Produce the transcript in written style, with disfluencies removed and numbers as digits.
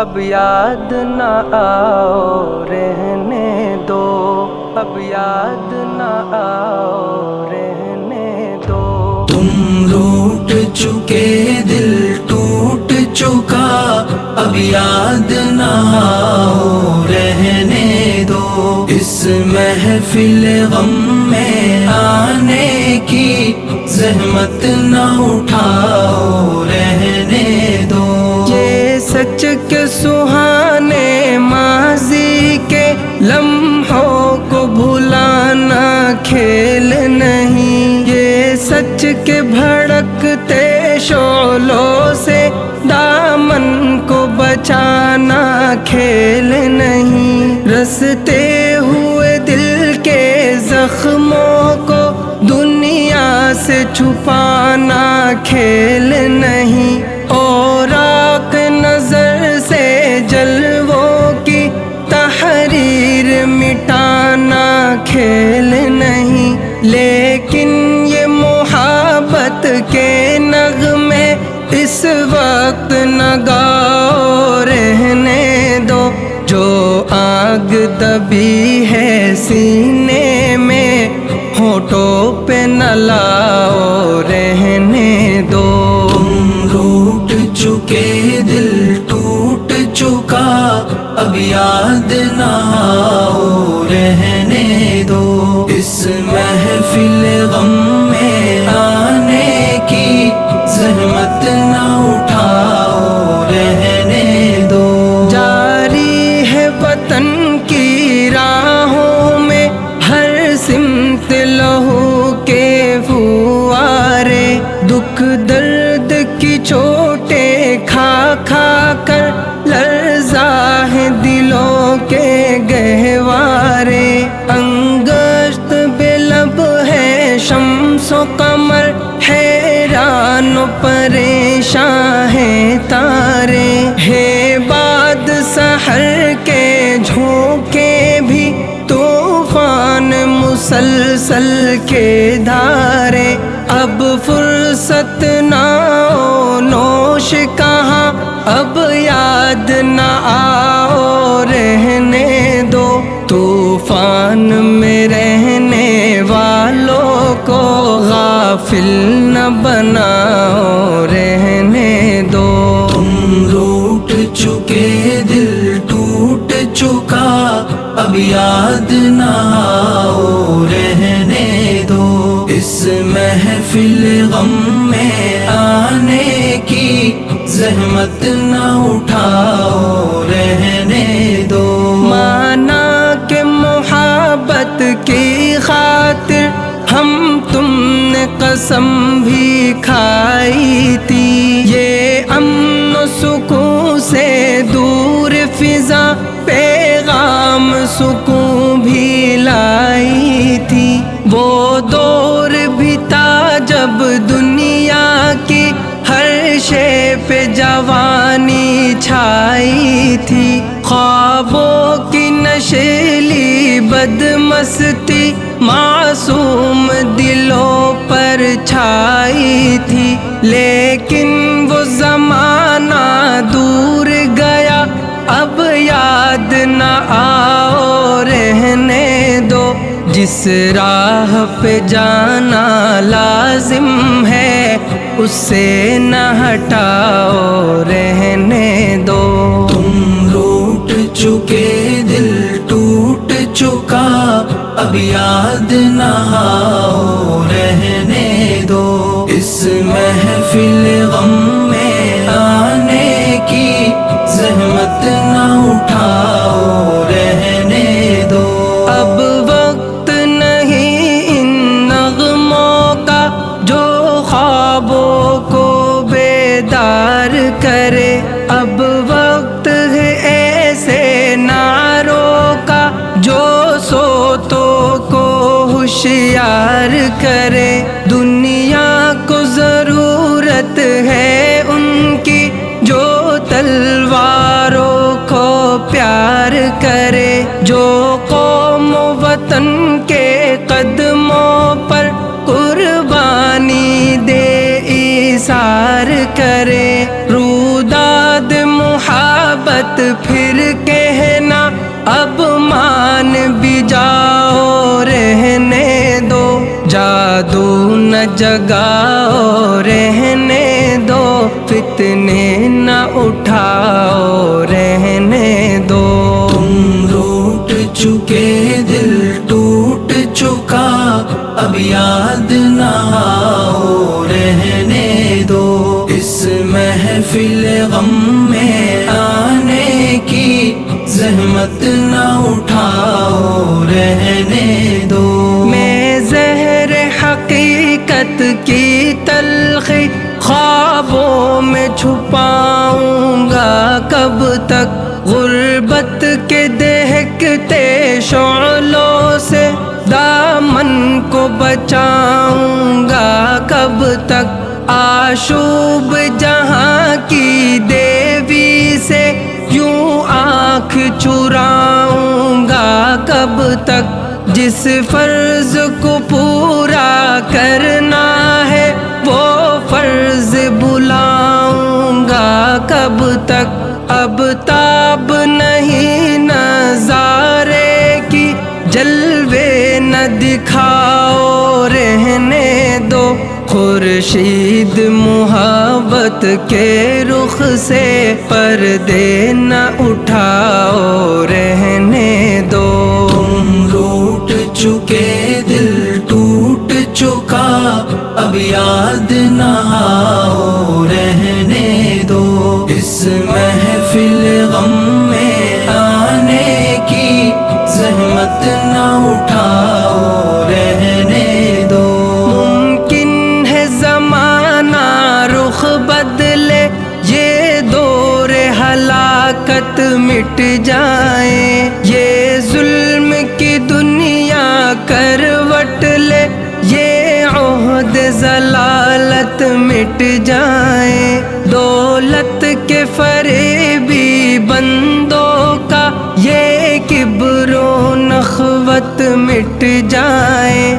اب یاد نہ آؤ رہنے دو، اب یاد نہ آؤ رہنے دو۔ تم روٹ چکے دل ٹوٹ چکا، اب یاد نہ آؤ رہنے دو۔ اس محفل غم میں آنے کی زحمت نہ اٹھاؤ رہنے دو۔ یہ سچ کے سہانے ماضی کے لمحوں کو بھلانا کھیل نہیں، یہ سچ کے بھڑکتے شعلوں سے دامن کو بچانا کھیل نہیں۔ رستے ہوئے دل کے زخموں کو دنیا سے چھپانا کھیل نہیں، اور آنکھ نظر سے جلووں کی تحریر مٹانا کھیل نہیں۔ لیکن یہ محبت کے نغمے اس وقت نہ گاؤ رہنے دو، جو آگ دبی ہے سینے میں ہونٹوں پہ نہ لاؤ رہنے دو۔ تم روٹ چکے دل ٹوٹ چکا، اب یاد نہ آؤ رہنے دو۔ اس محفل غم میں آنے کی زحمت نہ اٹھاؤ رہنے دو۔ جاری ہے وطن کی راہوں میں ہر سمت لہو کے فوارے، دکھ درد کی چوٹیں کھا کھا کر لرزا ہے دلوں کے گہوارے۔ انگشت بے لب ہے شمس و قمر، حیران و پریشاں ہیں تارے، ہے باد سحر کے جھونکے بھی طوفان مسلسل کے دھارے۔ اب فرصت ناؤ نوش کہاں، اب یاد نہ آؤ رہنے دو۔ طوفان میں رہنے والوں کو غافل نہ بناؤ رہنے دو۔ تم روٹ چکے دل ٹوٹ چکا، اب یاد نہ آؤ رہنے دو۔ اس محفل غم میں آنے کی زحمت نہ اٹھاؤ رہنے دو۔ مانا کہ محبت کی خاطر ہم تم نے قسم بھی کھائی تھی، یہ امن و سکون سے دور فضا پیغام سکون بھی لائی تھی۔ وہ دور بھی تھا جب دنیا کی ہر شے پہ جوانی چھائی تھی، خوابوں کی نشیلی بدمستی معصوم دلوں پر چھائی تھی۔ لیکن وہ زمانہ دور گیا، اب یاد نہ آؤ رہنے دو۔ جس راہ پہ جانا لازم ہے اس سے نہ ہٹاؤ رہنے دو۔ تم روٹ چکے دل ٹوٹ چکا، اب یاد نہ آؤ رہنے دو۔ اس محفل غم میں آنے کی زحمت نہ اٹھاؤ رہنے دو۔ اب وقت نہیں ان نغموں کا جو خوابوں کو بیدار کرے، اب وقت ہے ایسے نعروں کا جو سوتوں کو ہوشیار کرے۔ دنیا کو ضرورت ہے ان کی جو تلواروں کو پیار کرے، جو قوم و وطن کے قدموں پر قربانی دے ایثار کرے۔ روداد محبت جگاؤ رہنے دو، جادو نہ جگاؤ رہنے دو، فتنے نہ اٹھاؤ رہنے دو۔ تم روٹ چکے دل ٹوٹ چکا، اب یاد نہ آؤ رہنے دو، اس محفل غم میں آنے کی زحمت نہ اٹھاؤ رہنے دو۔ میں زہر حقیقت کی تلخی خوابوں میں چھپاؤں گا کب تک، غربت کے دہکتے شعلوں سے دامن کو بچاؤں گا کب تک، آشوب جہاں کی دیوی سے یوں آنکھ چراؤں گا کب تک، جس فرض کو پورا کرنا ہے وہ فرض بلاؤں گا کب تک، اب تاب نہیں نظارے کی جلوے نہ دکھاؤ رہنے دو، خورشید محبت کے رخ سے پردے نہ اٹھاؤ رہنے دو۔ تم روٹ چکے دل ٹوٹ چکا، اب یاد نہ آؤ رہنے دو، اس محفل غم میں آنے کی زحمت نہ اٹھاؤ رہنے دو۔ ممکن ہے زمانہ رخ بدلے، یہ دور ہلاکت مٹ جائے، یہ ظلم کی دنیا کروٹ لے، یہ عہد ضلالت مٹ جائے، دولت کے فریبی بندوں کا یہ کبر و نخوت مٹ جائے۔